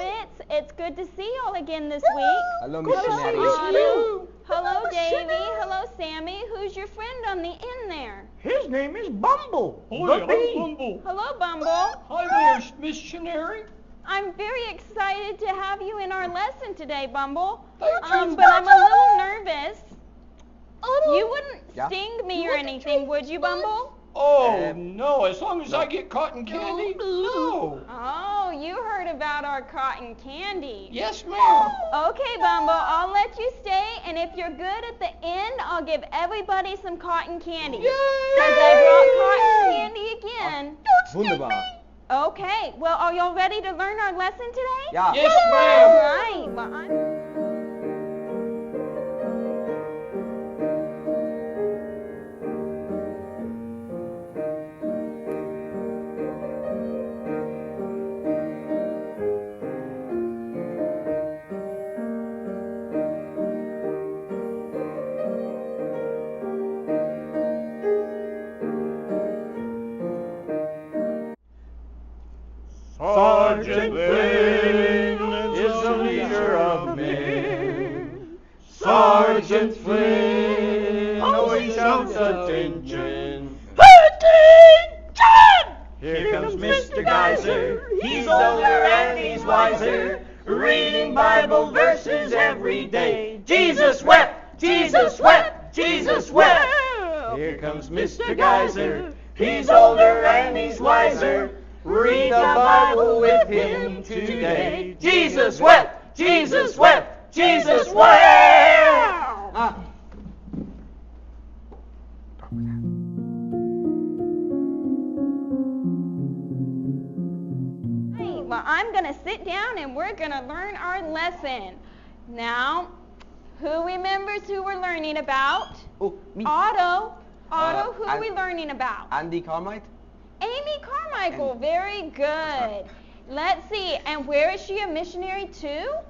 Prophets. It's good to see y'all again this week. Hello, Missionary. Otto. Hello, Davy. Hello, Sammy. Who's your friend on the end there? His name is Bumble. Oh, yeah, I'm Bumble. Hello, Bumble. Hi there, Missionary. I'm very excited to have you in our lesson today, Bumble. Thank you. But I'm a little nervous. You wouldn't sting me or anything, would you, Bumble? Oh, no, as long as I get cotton candy, no. Oh, you heard about our cotton candy. Yes, ma'am. Okay, Bumble, I'll let you stay, and if you're good at the end, I'll give everybody some cotton candy. Yay! Because I brought cotton candy again. Wunderbar. Okay, well, are y'all ready to learn our lesson today? Ja. Yes, All ma'am. right, well, I'm... Sergeant Flynn is the leader of men. Sergeant Flynn always shouts attention. Attention! Here comes Mr. Geyser. He's older and he's wiser, reading Bible verses every day. Jesus wept, Jesus wept, Jesus wept. Here comes Mr. Geyser. He's older and he's wiser. Read the Bible with him today. Jesus wept, Jesus wept, Jesus wept. Well, I'm going to sit down and we're going to learn our lesson. Now, who remembers who we're learning about? Oh, me. Otto. Otto, who are we and- learning about? Andy Carmichael. Amy Carmichael. Very good. Let's see. And where is she a missionary to?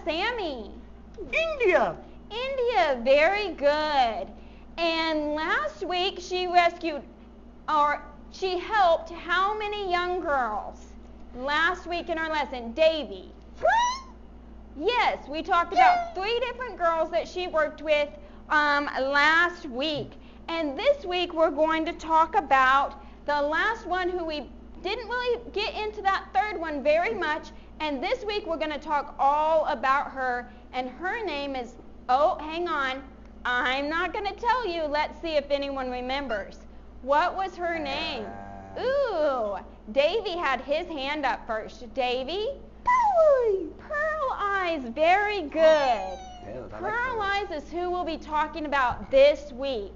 Sammy. India. India. Very good. And last week she she helped how many young girls? Last week in our lesson, Davy. Yes, we talked about 3 different girls that she worked with last week. And this week we're going to talk about the last one who we didn't really get into that third one very much. And this week we're going to talk all about her. And her name is, oh, hang on. I'm not going to tell you. Let's see if anyone remembers. What was her name? Ooh, Davy had his hand up first. Davy? Pearl Eyes. Very good. Pearl Eyes is who we'll be talking about this week.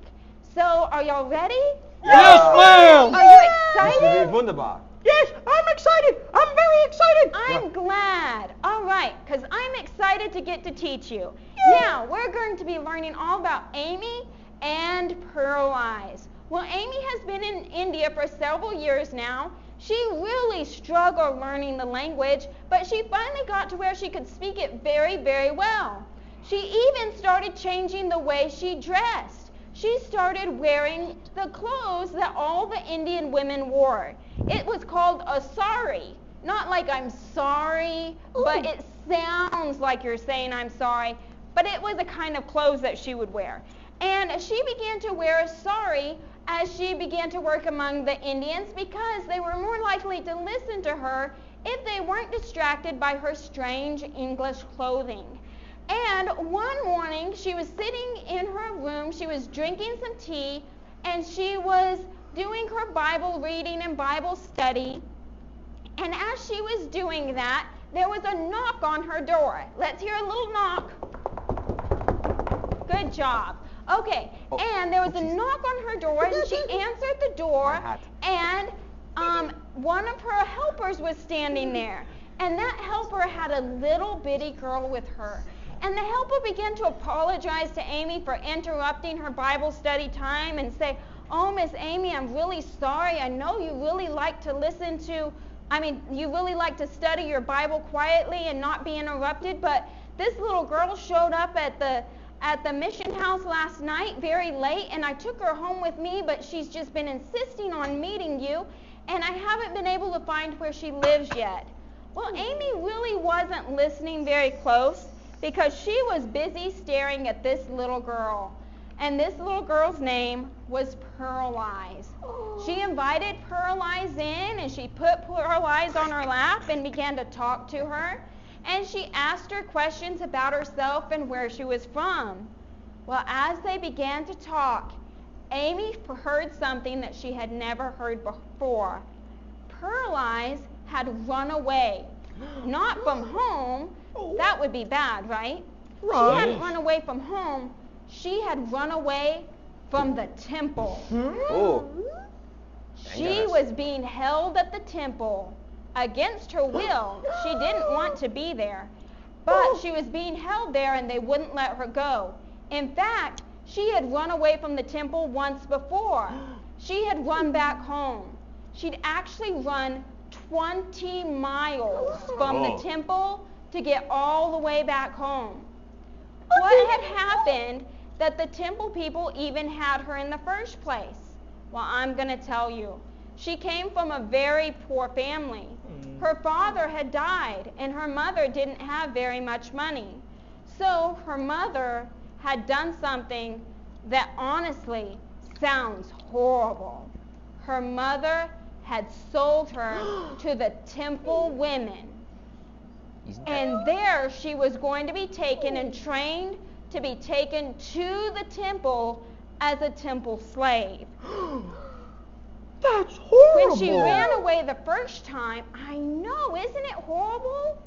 So, are y'all ready? Yes, ma'am. Are you This excited? is wunderbar. Yes, I'm excited. I'm very excited. I'm glad. All right, because I'm excited to get to teach you. Now, we're going to be learning all about Amy and Pearl Eyes. Well, Amy has been in India for several years now. She really struggled learning the language, but she finally got to where she could speak it very, very well. She even started changing the way she dressed. She started wearing the clothes that all the Indian women wore. It was called a sari. Not like I'm sorry, but it sounds like you're saying I'm sorry. But it was a kind of clothes that she would wear. And she began to wear a sari as she began to work among the Indians because they were more likely to listen to her if they weren't distracted by her strange English clothing. And one morning, she was sitting in her room, she was drinking some tea, and she was doing her Bible reading and Bible study. And as she was doing that, there was a knock on her door. Let's hear a little knock. Good job. Okay, and there was a knock on her door, and she answered the door, and one of her helpers was standing there. And that helper had a little bitty girl with her. And the helper began to apologize to Amy for interrupting her Bible study time and say, "Oh, Miss Amy, I'm really sorry. I know you really like to you really like to study your Bible quietly and not be interrupted, but this little girl showed up at the mission house last night very late, and I took her home with me, but she's just been insisting on meeting you, and I haven't been able to find where she lives yet." Well, Amy really wasn't listening very close because she was busy staring at this little girl. And this little girl's name was Pearl Eyes. She invited Pearl Eyes in, and she put Pearl Eyes on her lap and began to talk to her. And she asked her questions about herself and where she was from. Well, as they began to talk, Amy heard something that she had never heard before. Pearl Eyes had run away. Not from home. That would be bad, right? Right. She hadn't run away from home. She had run away from the temple. Oh. She was being held at the temple against her will. She didn't want to be there. But she was being held there and they wouldn't let her go. In fact, she had run away from the temple once before. She had run back home. She'd actually run 20 miles from the temple to get all the way back home. What had happened that the temple people even had her in the first place? Well, I'm going to tell you. She came from a very poor family. Her father had died, and her mother didn't have very much money. So her mother had done something that honestly sounds horrible. Her mother had sold her to the temple women. And there she was going to be taken and trained to be taken to the temple as a temple slave. That's horrible. When she ran away the first time, I know, isn't it horrible?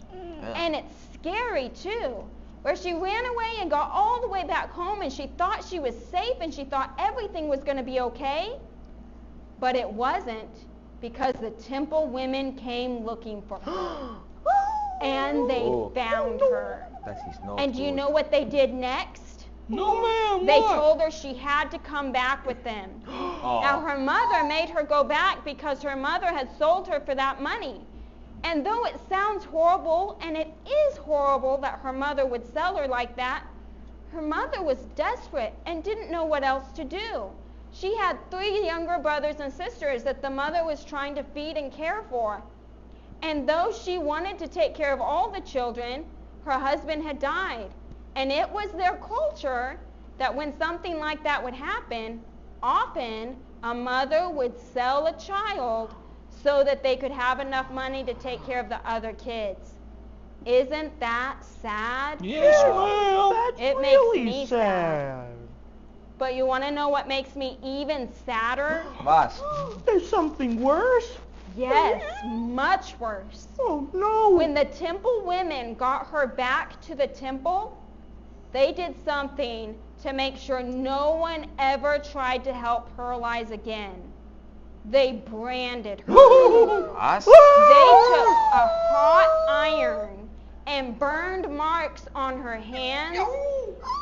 And it's scary too. Where she ran away and got all the way back home and she thought she was safe and she thought everything was going to be okay. But it wasn't, because the temple women came looking for her. And they found her. And do you know what they did next? No, ma'am. They what? told her she had to come back with them. Now, her mother made her go back because her mother had sold her for that money. And though it sounds horrible, and it is horrible that her mother would sell her like that, her mother was desperate and didn't know what else to do. She had 3 younger brothers and sisters that the mother was trying to feed and care for. And though she wanted to take care of all the children, her husband had died. And it was their culture that when something like that would happen, often a mother would sell a child so that they could have enough money to take care of the other kids. Isn't that sad? Yes, ma'am. That's It really makes me sad. But you want to know what makes me even sadder? Mas. There's something worse. Yes, much worse. Oh, no. When the temple women got her back to the temple, they did something to make sure no one ever tried to help Pearl Eyes again. They branded her. Mas. They took a hot iron and burned marks on her hands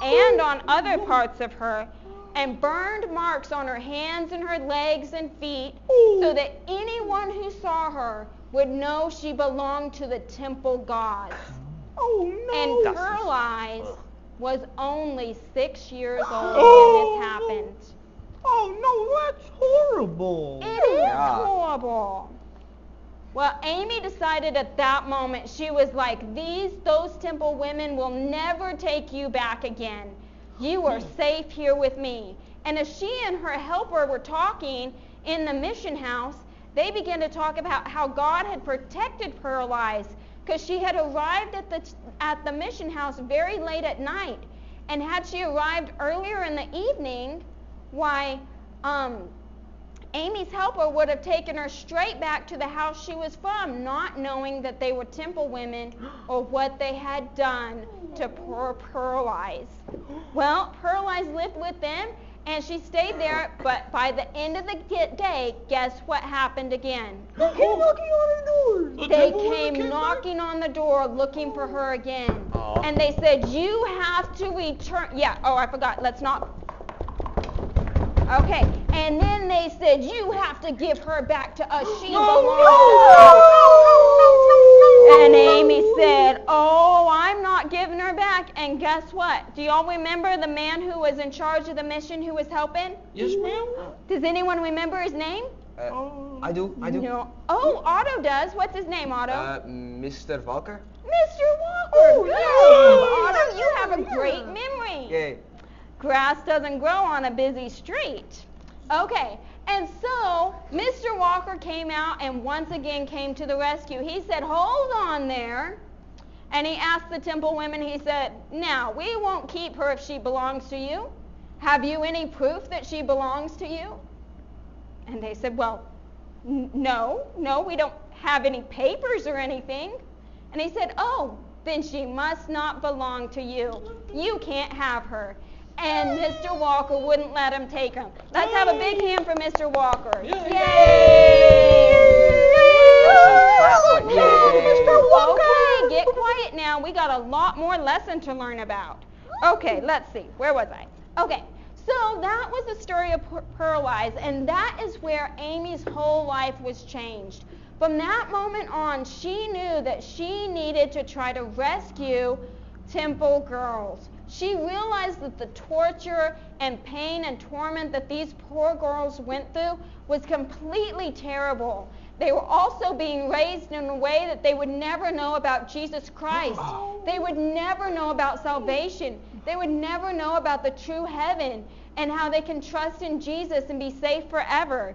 and on other parts of her, and burned marks on her hands and her legs and feet so that anyone who saw her would know she belonged to the temple gods. Oh, no. And Pearl Eyes was only 6 years old when this happened. Oh, no, that's horrible. It is horrible. Well, Amy decided at that moment, she was like, those temple women will never take you back again. You are safe here with me. And as she and her helper were talking in the mission house, they began to talk about how God had protected Pearl Eyes, because she had arrived at the mission house very late at night. And had she arrived earlier in the evening, why, Amy's helper would have taken her straight back to the house she was from, not knowing that they were temple women or what they had done to poor Pearl Eyes. Well, Pearl Eyes lived with them, and she stayed there, but by the end of the day, guess what happened again? They came knocking on her door. They came knocking on the door looking for her again. And they said, you have to return. Yeah, I forgot. Let's not. Okay, and then they said, you have to give her back to us. She belongs to us. And Amy said, I'm not giving her back. And guess what? Do y'all remember the man who was in charge of the mission who was helping? Yes, ma'am. Does anyone remember his name? I do. No. Oh, Otto does. What's his name, Otto? Mr. Walker. Mr. Walker. Good. Otto, you have a great memory. Yay. Grass doesn't grow on a busy street. Okay, and so Mr. Walker came out and once again came to the rescue. He said, hold on there. And he asked the temple women, he said, now, we won't keep her if she belongs to you. Have you any proof that she belongs to you? And they said, well, no, we don't have any papers or anything. And he said, oh, then she must not belong to you. You can't have her. And Mr. Walker wouldn't let him take him. Let's have a big hand for Mr. Walker. Yay! Okay, get quiet now. We got a lot more lesson to learn about. Okay, let's see. Where was I? Okay, so that was the story of Pearl Eyes, and that is where Amy's whole life was changed. From that moment on, she knew that she needed to try to rescue temple girls. She realized that the torture and pain and torment that these poor girls went through was completely terrible. They were also being raised in a way that they would never know about Jesus Christ. They would never know about salvation. They would never know about the true heaven and how they can trust in Jesus and be safe forever.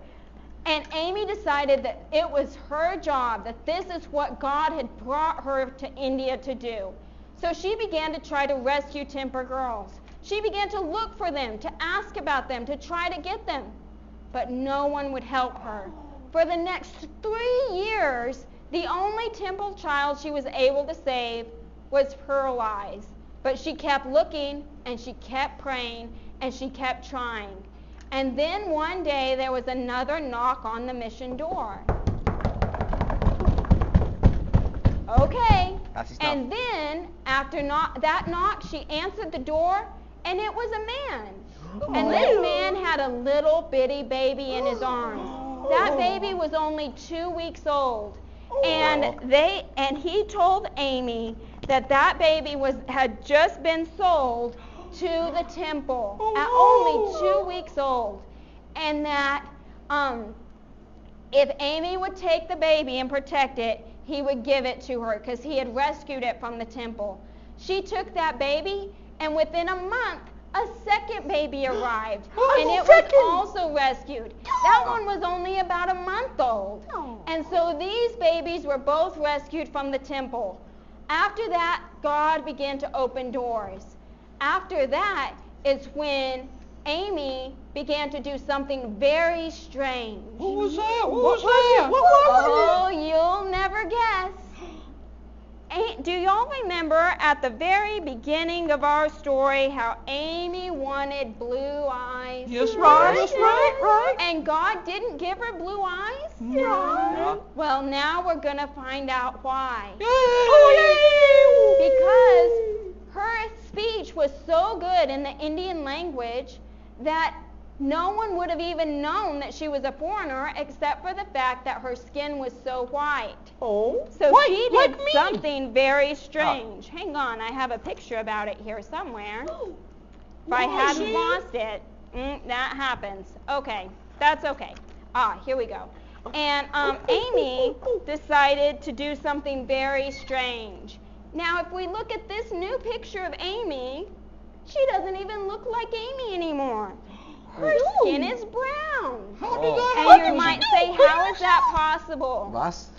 And Amy decided that it was her job, that this is what God had brought her to India to do. So she began to try to rescue temple girls. She began to look for them, to ask about them, to try to get them. But no one would help her. For the next 3 years, the only temple child she was able to save was Pearl Eyes. But she kept looking, and she kept praying, and she kept trying. And then one day there was another knock on the mission door. Okay. And then after that knock, she answered the door, and it was a man. And this man had a little bitty baby in his arms. That baby was only 2 weeks old. And he told Amy that baby had just been sold to the temple at only 2 weeks old. And that if Amy would take the baby and protect it, he would give it to her because he had rescued it from the temple. She took that baby, and within a month, a second baby arrived, and it was also rescued. That one was only about a month old. And so these babies were both rescued from the temple. After that, God began to open doors. After that is when Amy began to do something very strange. What was that? What was that? Oh, you'll never guess. Do y'all remember at the very beginning of our story how Amy wanted blue eyes? Yes, right. That's right. And God didn't give her blue eyes? No. Well, now we're going to find out why. Yay! Because her speech was so good in the Indian language that no one would have even known that she was a foreigner except for the fact that her skin was so white. Oh, So white, she did like me. something very strange. Hang on, I have a picture about it here somewhere. If I hadn't lost it, that happens. Okay, that's okay. Here we go. And Amy decided to do something very strange. Now, if we look at this new picture of Amy, she doesn't even look like Amy anymore. Her skin is brown. How did that And happen? you might say, how is that possible? Was?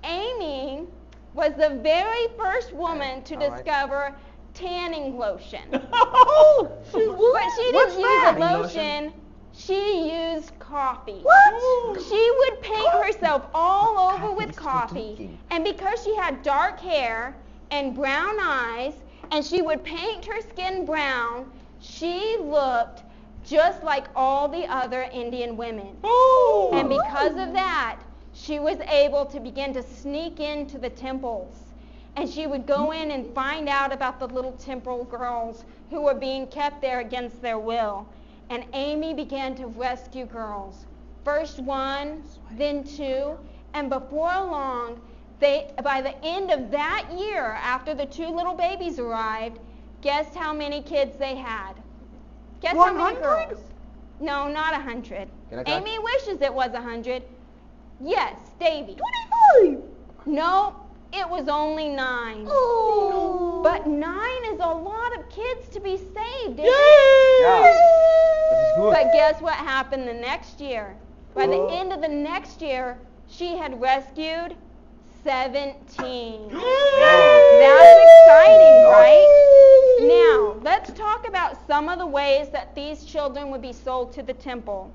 Amy was the very first woman to All right. discover tanning lotion. Oh, But she what's didn't use that? a lotion. She used coffee. What? She would paint herself all over with coffee. And because she had dark hair and brown eyes, and she would paint her skin brown, she looked just like all the other Indian women. Oh. And because of that, she was able to begin to sneak into the temples. And she would go in and find out about the little temple girls who were being kept there against their will. And Amy began to rescue girls. First one, then two, and before long, by the end of that year, after the two little babies arrived, guess how many kids they had? Guess how many 100? girls? No, not 100. Can I try? Amy wishes it was 100. Yes, Davy. 25. No, it was only 9. Oh. But 9 is a lot of kids to be saved, isn't it? Yay! Yeah. That is good. But guess what happened the next year? By the What? end of the next year, she had rescued 17. Wow. That's exciting, Wow. right? Now, let's talk about some of the ways that these children would be sold to the temple.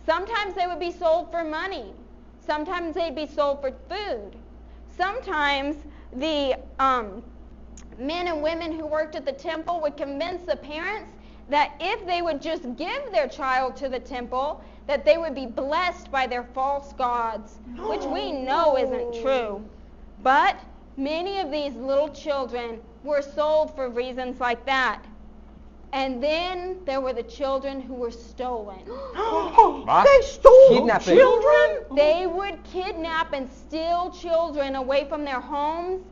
Sometimes they would be sold for money. Sometimes they'd be sold for food. Sometimes the men and women who worked at the temple would convince the parents that if they would just give their child to the temple, that they would be blessed by their false gods, which we know isn't true. But many of these little children were sold for reasons like that. And then there were the children who were stolen. What? They stole Kidnapping. children? They would kidnap and steal children away from their homes.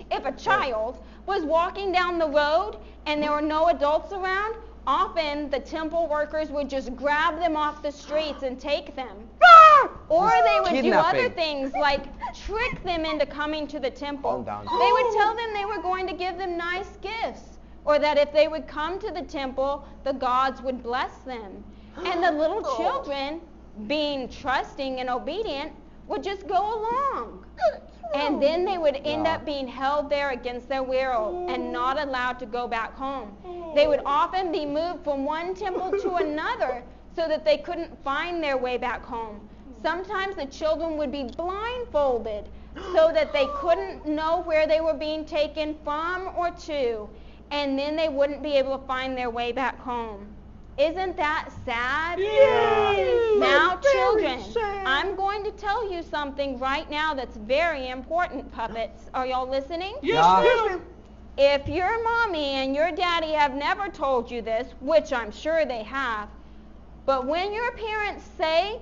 If a child was walking down the road and there were no adults around, often the temple workers would just grab them off the streets and take them. Or they would do other Kidnapping. things like trick them into coming to the temple. Calm down. They would tell them they were going to give them nice gifts, or that if they would come to the temple, the gods would bless them. And the little children, being trusting and obedient, would just go along. And then they would end Yeah. up being held there against their will and not allowed to go back home. They would often be moved from one temple to another so that they couldn't find their way back home. Sometimes the children would be blindfolded so that they couldn't know where they were being taken from or to, and then they wouldn't be able to find their way back home. Isn't that sad? Yes. Now, Very children, sad. I'm going to tell you something right now that's very important, puppets. Are y'all listening? Yes, Yeah. ma'am. If your mommy and your daddy have never told you this, which I'm sure they have, but when your parents say,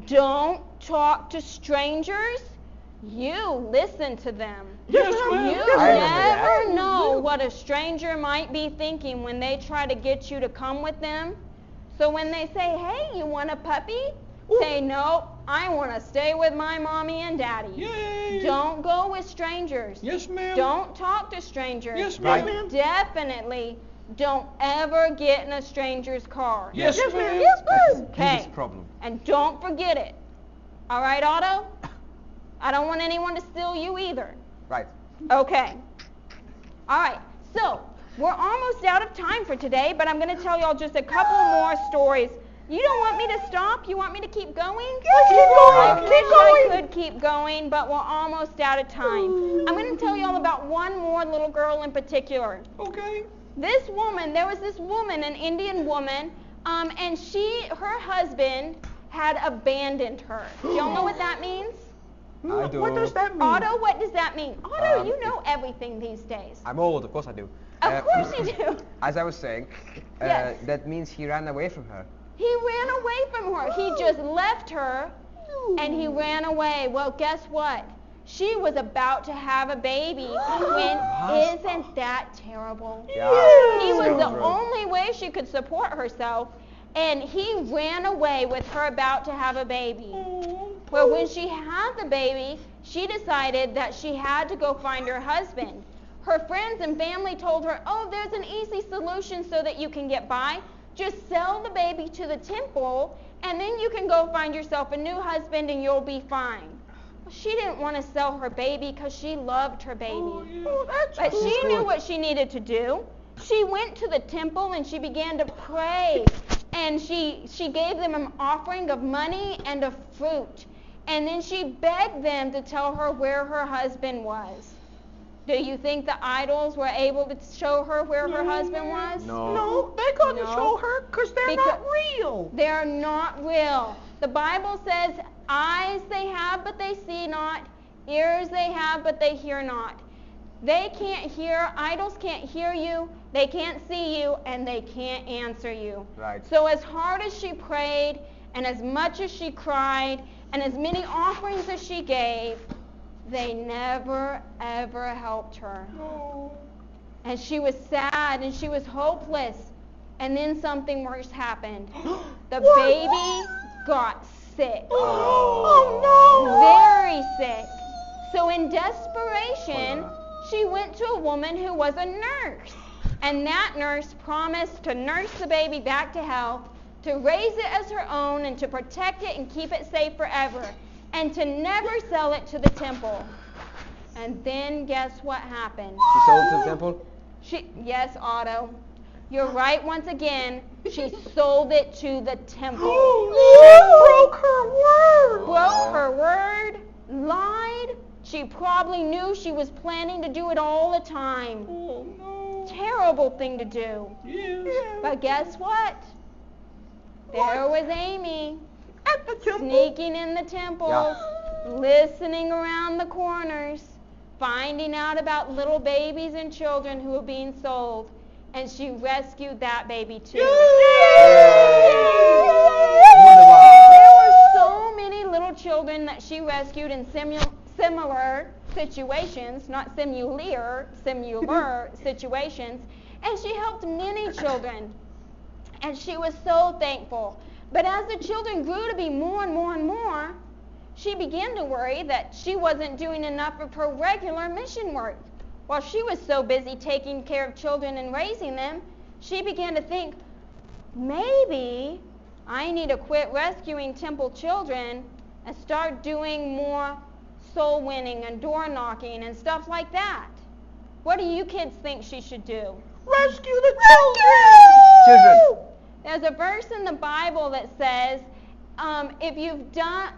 don't talk to strangers, you listen to them. Yes, You ma'am. I remember never that. know what a stranger might be thinking when they try to get you to come with them. So when they say, hey, you want a puppy? Say, no, I want to stay with my mommy and daddy. Yay. Don't go with strangers. Yes, ma'am. Don't talk to strangers. Yes, Right. ma'am. Definitely don't ever get in a stranger's car. Yes, ma'am. That's the Okay. biggest problem. And don't forget it. All right, Otto? I don't want anyone to steal you either. Right. Okay. All right. So, we're almost out of time for today, but I'm going to tell y'all just a couple more stories. You don't want me to stop? You want me to keep going? Yes, keep going. I Keep wish going. I could keep going, but we're almost out of time. I'm going to tell y'all about one more little girl in particular. Okay. There was this woman, an Indian woman, and her husband had abandoned her. Do y'all know what that means? I do. What does that mean? Otto, what does that mean? Otto, Um, you know everything these days. I'm old, of course I do. Of course you do. As I was saying, Yes. that means he ran away from her. He ran away from her. He just left her and he ran away. Well, guess what? She was about to have a baby. When isn't that terrible? Yeah. He was the True. only way she could support herself, and he ran away with her about to have a baby. Well, when she had the baby, she decided that she had to go find her husband. Her friends and family told her, oh, there's an easy solution so that you can get by. Just sell the baby to the temple, and then you can go find yourself a new husband and you'll be fine. Well, she didn't want to sell her baby because she loved her baby. But she knew what she needed to do. She went to the temple and she began to pray. And she gave them an offering of money and of fruit. And then she begged them to tell her where her husband was. Do you think the idols were able to show her where her husband was? No. No, they couldn't No. show her because they're Because- not real. They're not real. The Bible says, eyes they have, but they see not. Ears they have, but they hear not. They can't hear. Idols can't hear you. They can't see you, and they can't answer you. Right. So as hard as she prayed, and as much as she cried, and as many offerings as she gave, they never, ever helped her. And she was sad, and she was hopeless. And then something worse happened. The baby got sick. Very sick. So in desperation, she went to a woman who was a nurse. And that nurse promised to nurse the baby back to health, to raise it as her own, and to protect it and keep it safe forever, and to never sell it to the temple. And then guess what happened? She sold it to the temple? Yes, Otto. You're right once again. She sold it to the temple. Broke her word. Broke her word, lied. She probably knew she was planning to do it all the time. Oh, no. Terrible thing to do. Yes. But guess what? There was Amy. At the temple. Sneaking in the temple, listening around the corners, finding out about little babies and children who were being sold. And she rescued that baby too. There were so many little children that she rescued in similar situations, not similar situations. And she helped many children. And she was so thankful. But as the children grew to be more and more and more, she began to worry that she wasn't doing enough of her regular mission work. While she was so busy taking care of children and raising them, she began to think, maybe I need to quit rescuing temple children and start doing more soul winning and door knocking and stuff like that. What do you kids think she should do? Rescue the children. There's a verse in the Bible that says, if you've done,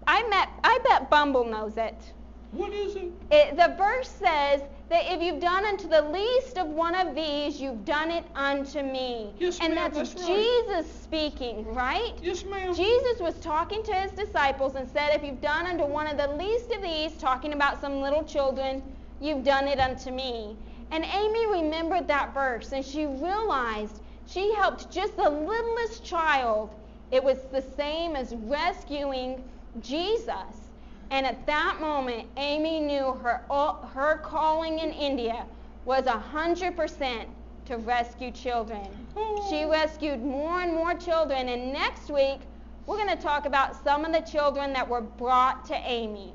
I bet Bumble knows it. What is it? The verse says that if you've done unto the least of one of these, you've done it unto me. Yes, and ma'am, that's right. Jesus speaking, right? Yes, ma'am. Jesus was talking to his disciples and said, if you've done unto one of the least of these, talking about some little children, you've done it unto me. And Amy remembered that verse, and she realized she helped just the littlest child. It was the same as rescuing Jesus. And at that moment, Amy knew her calling in India was 100% to rescue children. She rescued more and more children, and next week, we're going to talk about some of the children that were brought to Amy.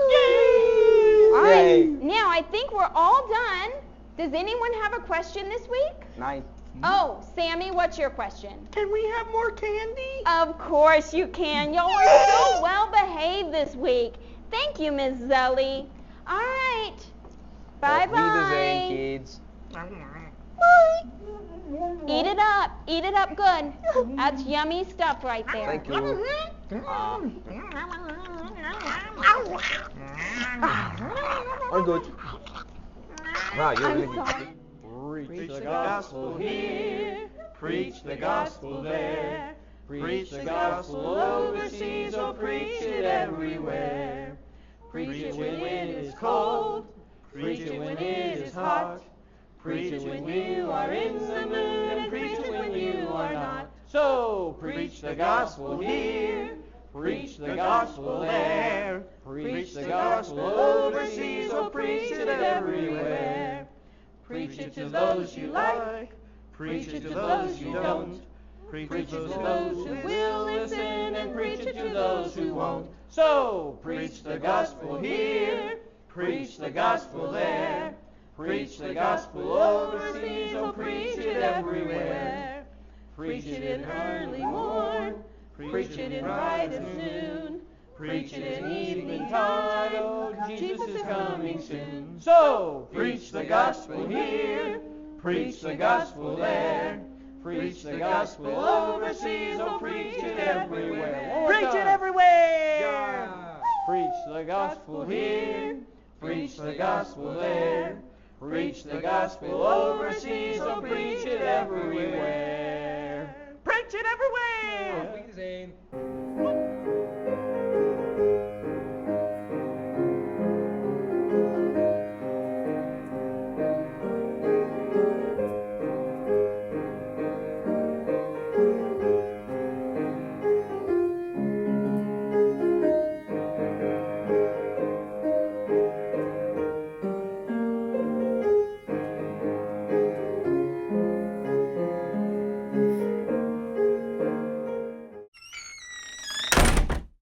Yay! All right, Yay. now I think we're all done. Does anyone have a question this week? Nice. Oh, Sammy, what's your question? Can we have more candy? Of course you can. Y'all are so well behaved this week. Thank you, Miss Zelly. All right. Auf Wiedersehen, Bye-bye. kids. Eat it up. Eat it up good. That's yummy stuff right there. Thank you. All good. Wow, you're I'm really sorry. Preach the gospel here. Preach the gospel there. Preach the gospel overseas. Oh, preach it everywhere. Preach it when it is cold. Preach it when it is hot. Preach it when you are in the mood, and preach it when you are not. So preach the gospel here. Preach the gospel there. Preach the gospel overseas. Oh, preach it everywhere. Preach it to those you like. Preach it to those you don't. Preach it to those who will listen, and preach it to those who won't. So preach the gospel here. Preach the gospel there. Preach the gospel overseas. Oh, preach it everywhere. Preach it in early morn. Preach it in bright and noon. Preach it in evening tide. Oh, Jesus is coming soon. So preach the gospel here. Preach the gospel there. Preach the gospel overseas. Oh, preach it everywhere. Preach it everywhere. Preach the gospel here. Preach the gospel there. Preach the gospel overseas. Oh, preach it everywhere. Preach it everywhere. Auf Wiedersehen.